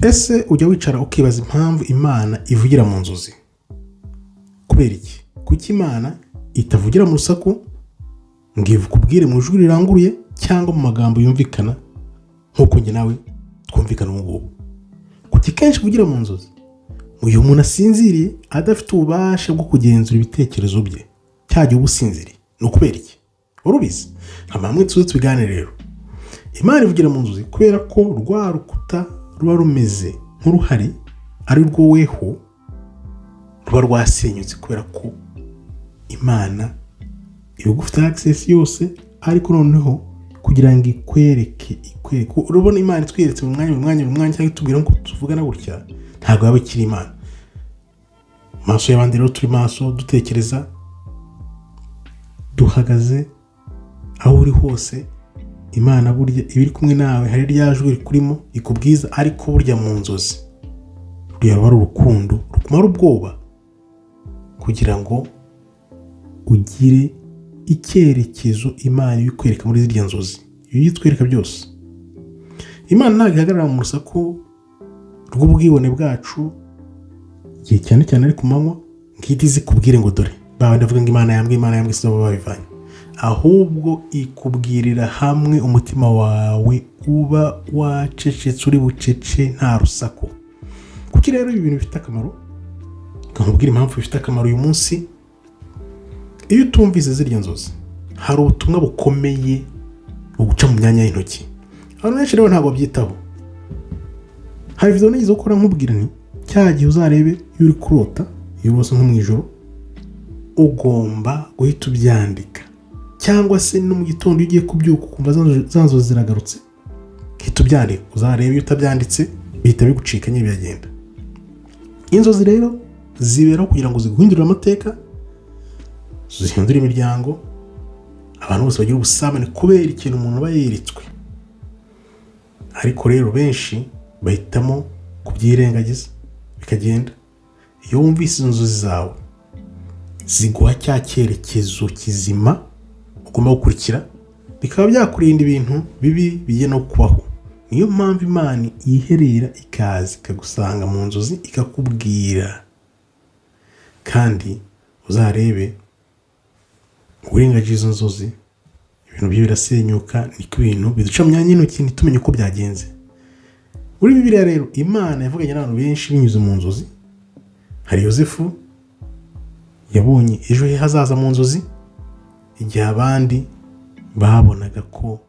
ese ujya wicara ukibaza impamvu Imana ivugira mu nzozi? Kubera iki? Kuki Imana itavugira mu rusaku ngo ikubwire mu ijwi riranguruye cyangwa mu magambo yumvikana nk'uko njye nawe twumvikana ubu ngubu? Kuki kenshi ivugira mu nzozi mu gihe umuntu asinziriye adafite ububasha bwo kugenzura ibitekerezo bye cyajya uba usinziriye? Ni ukubera iki? Urubizi? Hamwe tubiganire rero. Imana ivugira mu nzozi kubera ko rwa rukuta ruba rumeze nk'uruhari ari rwo weho ruba rwasenyutse, kubera ko Imana iba igufite access yose, ariko noneho kugira ngo ikwereke. Urabona Imana itweretse mu mwanya cyangwa itubwira ngo tuvugana gutya, ntabwo yaba ikiri Imana. Maso y'abandi rero turi maso, dutekereza, duhagaze aho uri hose. Imana burya iba iri kumwe nawe, hari rya jwi rikurimo ikubwiza, ariko burya mu nzozi ruriya ruba ari urukundo rukumara ubwoba kugira ngo ugire icyerekezo Imana ibikwereka muri ziriya nzozi. Iyo yitwereka byose, Imana ntabwo ihagarara mu rusaku rw'ubwibone bwacu igihe cyane cyane ari ku manywa ngihita izikubwire ngo dore baba ndavuga ngo Imana yambwiye si baba babivanye, ahubwo ikubwirira hamwe umutima wawe uba wacecetse, uri bucece nta rusaku. Kuki rero ibi bintu bifite akamaro? Nkubwira impamvu bifite akamaro uyu munsi. Iyo utumvise ziriya nzozi, hari ubutumwa bukomeye buguca mu myanya y'intoki. Abantu benshi rero ntabwo babyitaho. Hari video nagize gukora nkubwira nti cya gihe uzarebe iyo uri kurota, iyo urose nko mu ijoro, ugomba guhita ubyandika, cyangwa se no mu gitondo ugiye kubyuka ukumva za nzozi ziragarutse, hita ubyandika. Uzarebe iyo utabyanditse bihita bigucika nyine biragenda. Inzozi rero ziberaho kugira ngo ziguhindurire amateka, zihindure imiryango, abantu bose bagira ubusabane kubera ikintu umuntu aba yeretswe. Ariko rero benshi bahitamo kubyirengagiza bikagenda. Iyo wumvise inzozi zawe ziguha cya cyerekezo kizima ugomba gukurikira, bikaba byakurinda ibintu bibi bigiye no kubaho. Niyo mpamvu Imana yiherera ikaza ikagusanga mu nzozi ikakubwira. Kandi uzarebe uburengaje izo nzozi, ibintu byo birasenyuka. Niko ibintu biduca mu myanya y'intoki ntitumenye uko byagenze. Muri Bibiliya rero Imana yavuganye n'abantu benshi binyuze mu nzozi. Hari Yosefu yabonye ejo he hazaza mu nzozi, igihe abandi babonaga ko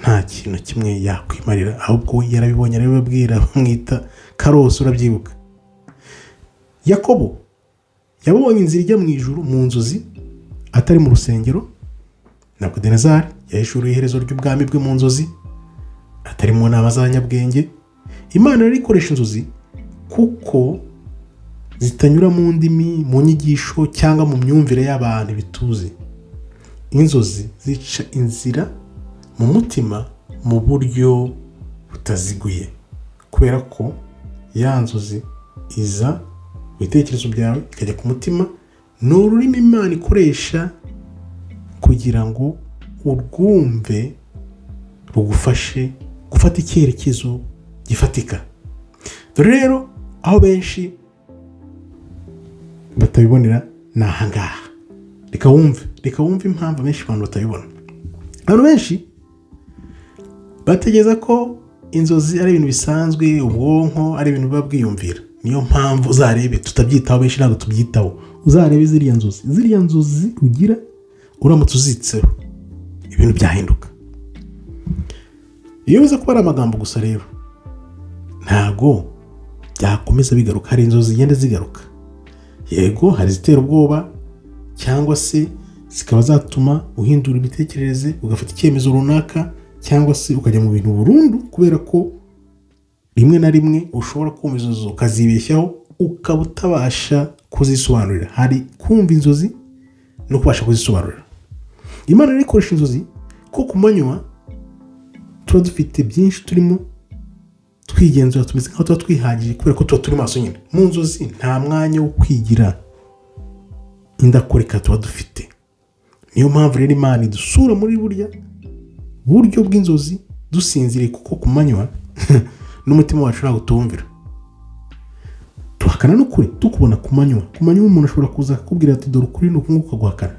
nta kintu kimwe yakwimarira, ahubwo we yarabibonye arabibabwira, bamwita Karosi, urabyibuka. Yakobo yabonye inzira ijya mu ijuru mu nzozi atari mu rusengero. Nebukadinezari yahishuriye iherezo ry'ubwami bwe mu nzozi atari mu nama z'abanyabwenge. Imana rero ikoresha inzozi kuko zitanyura mu ndimi, mu nyigisho cyangwa mu myumvire y'abantu bituze. Inzozi zica inzira mu mutima mu buryo butaziguye, kubera ko ya nzozi iza mu bitekerezo byawe ikajya ku mutima. Ni ururimi Imana ikoresha kugira ngo urwumve rugufashe gufata icyerekezo gifatika. Dore rero aho benshi batabibonera ni ahangaha. Reka wumve impamvu benshi abantu batabibona. Abantu benshi bategereza ko inzozi ari ibintu bisanzwe, ubwonko ari ibintu biba bwiyumvira. Niyo mpamvu uzarebe tutabyitaho, benshi ntabwo tubyitaho. Uzarebe ziriya nzozi ugira uramutse uzitseho, ibintu byahinduka. Iyo biza kuba ari amagambo gusa rero ntago byakomeza bigaruka. Hari inzozi zigenda zigaruka, yego hari zitera ubwoba cyangwa se zikaba zatuma uhindura imitekerereze, ugafata icyemezo runaka, cyangwa se ukajya mu bintu burundu, kubera ko rimwe na rimwe ushobora kumva inzozi ukazibeshyaho ukaba utabasha kuzisobanurira. Hari kumva inzozi no kubasha kuzisobanurira. Imana rero ikoresha inzozi ko ku manywa tuba dufite byinshi turimo twigenzura, tumeze nk'aho tuba twihagije kubera ko tuba turi maso nyine. Mu nzozi nta mwanya wo kwigira indakoreka tuba dufite. Niyo mpamvu rero Imana idusura muri buryo bw'inzozi dusinziriye, kuko ku manywa n'umutima wacu ntabwo tuwumvira. Tuhakana n'ukuri tukubona ku manywa umuntu ashobora kuza akakubwira ati dore ukuri nuko nguko ukaguhakana.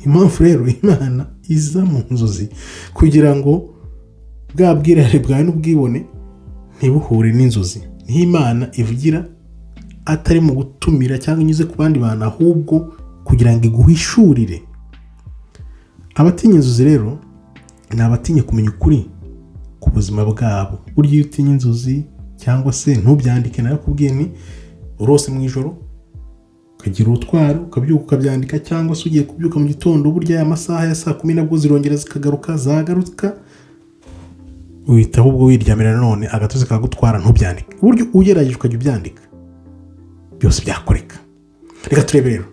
Impamvu rero Imana iza mu nzozi kugira ngo bwa bwirare bwawe n'ubwibone ntibuhure n'inzozi. Niho Imana ivugira atari mu gutumira cyangwa inyuze ku bandi bantu, ahubwo kugira ngo iguhishurire. Abatinya inzozi rero ni abatinya kumenya ukuri ku buzima bwabo. Burya iyo utinya inzozi cyangwa se ntubyandike, narakubwiye ni urose mu ijoro ukagira utwaro ukabyuka ukabyandika, cyangwa se ugiye kubyuka mu gitondo burya aya masaha ya 10 nabwo zirongera zagaruka uhita ahubwo wiryamira none agatuze kagutwara ntubyandike. Buryo ugerageje ukajya ubyandika byose byakoreka. Reka turebe rero,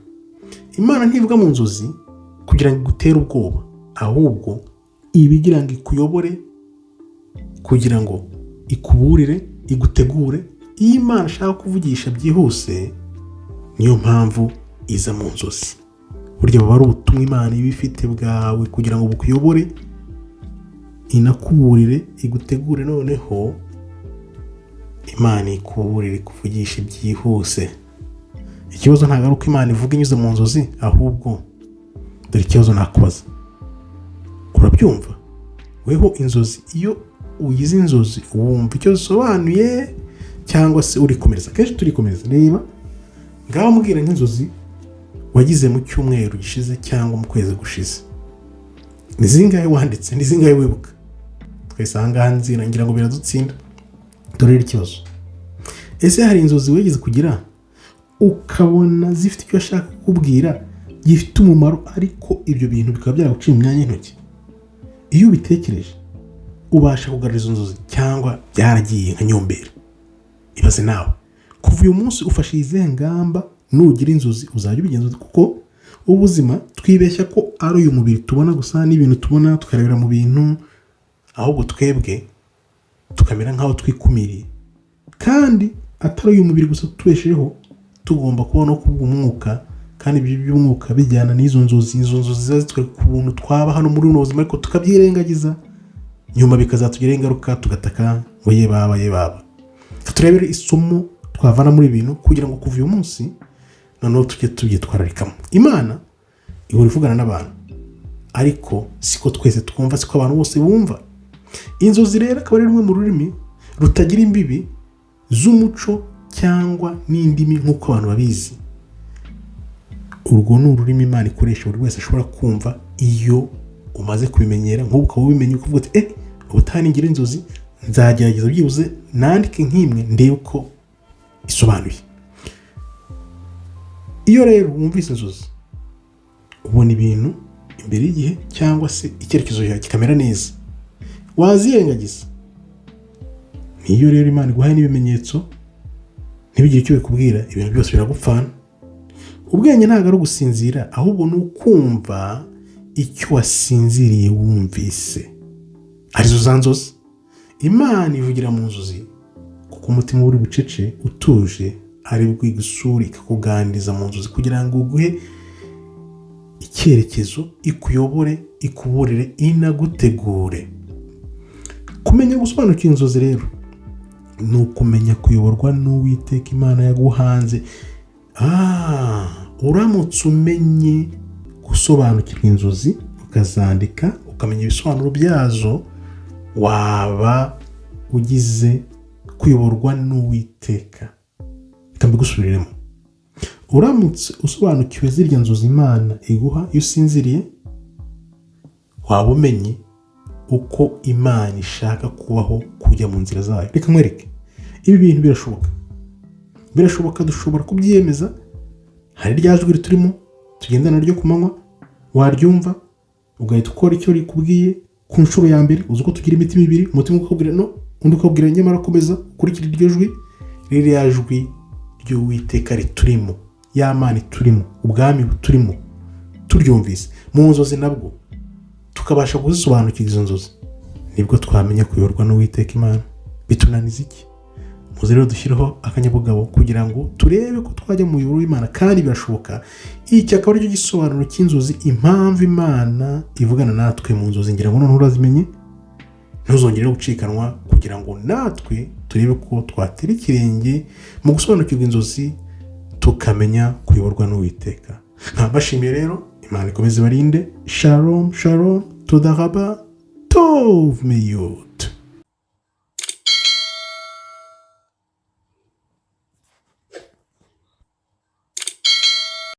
Imana ntivuga mu nzozi kugira ngo igutere ubwoba, ahubwo ibigira ngo ikuyobore, kugira ngo ikuburire, igutegure. Iyo Imana ashaka kuvugisha byihuse niyo mpamvu iza mu nzozi. Burya baba ari ubutumwa Imana iba ifite bwawe kugira ngo bukuyobore, inakuburire, igutegure, noneho Imana ikuburire, ikuvugisha byihuse. Ikibazo ntabwo ari uko Imana ivuga inyuze mu nzozi, ahubwo dore ikibazo nakubaza, urabyumva weho inzozi? Iyo ugize inzozi wumva icyo zisobanuye cyangwa se urikomereza? Kenshi turikomereza. Reba ngaho mbwira nk'inzozi wagize mu cyumweru gishize cyangwa mu kwezi gushize, ni zingahe wanditse, ni zingahe wibuka? Twese ahangaha nzira ngira ngo biradutsinda. Dore ikibazo, ese hari inzozi wigeze kugira ukabona zifite icyo ashaka kukubwira gifite umumaro, ariko ibyo bintu bikaba byaraguciye mu myanya y'intoki? Iyo ubitekereje ubasha kugarura izo nzozi cyangwa byaragiye nka nyombera? Ibaze nawe, kuva uyu munsi ufashe izihe ngamba nugira inzozi uzajya ubigenza? Kuko ubuzima twibeshya ko ari uyu mubiri tubona gusa n'ibintu tubona tukarebera mu bintu, ahubwo twebwe tukamera nk'aho twikumiriye, kandi atari uyu mubiri gusa tubesheho, tugomba kubona ko ubw'umwuka, kandi ibyo by'umwuka bijyana n'izo nzozi. Izo nzozi ziba zitwereka ukuntu twaba hano muri uno buzima, ariko tukabyirengagiza, nyuma bikazatugiraho ingaruka tugataka ngo ye baba. Turebere isomo twavana muri ibintu kugira ngo kuva uyu munsi noneho tujye tubyitwararikamo. Imana ihora ivugana n'abantu, ariko siko twese twumva, siko abantu bose bumva. Inzozi rero akaba ari rumwe mu rurimi rutagira imbibi z'umuco cyangwa n'indimi nk'uko abantu babizi. Urwo ni ururimi Imana ikoresha buri wese ashobora kumva iyo umaze kubimenyera. nk'ubu ukaba ubimenye ukavuga ati ubutaha ningira inzozi nzagerageza byibuze nandike nk'imwe ndebe uko isobanuye. Iyo rero wumvise inzozi ubona ibintu imbere y'igihe cyangwa se icyerekezo cyawe kikamera neza, wazirengagiza. Niyo rero Imana iguhaye n'ibimenyetso ntibigire icyo bikubwira, ibintu byose biragupfana. Ubwenge ntabwo ari ugusinzira, ahubwo ni ukumva icyo wasinziriye wumvise, arizo za nzozi. Imana ivugira mu nzozi kuko umutima uri bucece utuje ari bwo igusura ikakuganiriza mu nzozi kugira ngo uguhe icyerekezo, ikuyobore, ikuburire, inagutegure. Kumenya gusobanukira inzozi rero ni ukumenya kuyoborwa n'Uwiteka Imana yaguhanze. Uramutse umenye gusobanukirwa inzozi ukazandika ukamenya ibisobanuro byazo, waba ugize kuyoborwa n'Uwiteka. Reka mbigusubiriremo, uramutse usobanukiwe zirya nzozi Imana iguha iyo usinziriye, waba umenye uko Imana ishaka kubaho, kujya mu nzira zayo. Reka nkwereke, ibi bintu birashoboka, dushobora kubyiyemeza. Hari rya jwi turimo tugendana naryo ku manywa, waryumva ugahita ukora icyo rikubwiye ku nshuro ya mbere. Uzi ko tugira imitima ibiri, umutima ukabwira no, undi ukabwira nyamara komeza ukurikira iryo jwi. Ririya jwi ry'Uwiteka riturimo, ya Mana turimo, ubwami buturimo, turyumvise mu nzozi nabwo tukabasha kuzisobanukira izo nzozi, nibwo twamenya kuyoborwa n'Uwiteka Imana. Bitunaniza iki? Muze rero dushyiraho akanyabugabo kugira ngo turebe ko twajya mu muyoboro w'Imana, kandi birashoboka. Iki akaba aricyo gisobanuro cy'inzozi, impamvu Imana ivugana natwe mu nzozi. Ngira ngo none urazimenye, ntuzongere gucikanwa, kugira ngo natwe turebe ko twatera ikirenge mu gusobanukirwa inzozi tukamenya kuyoborwa n'Uwiteka. Nkabashimiye rero, Imana ikomeze barinde. Shalom shalom, todaraba tov meyod.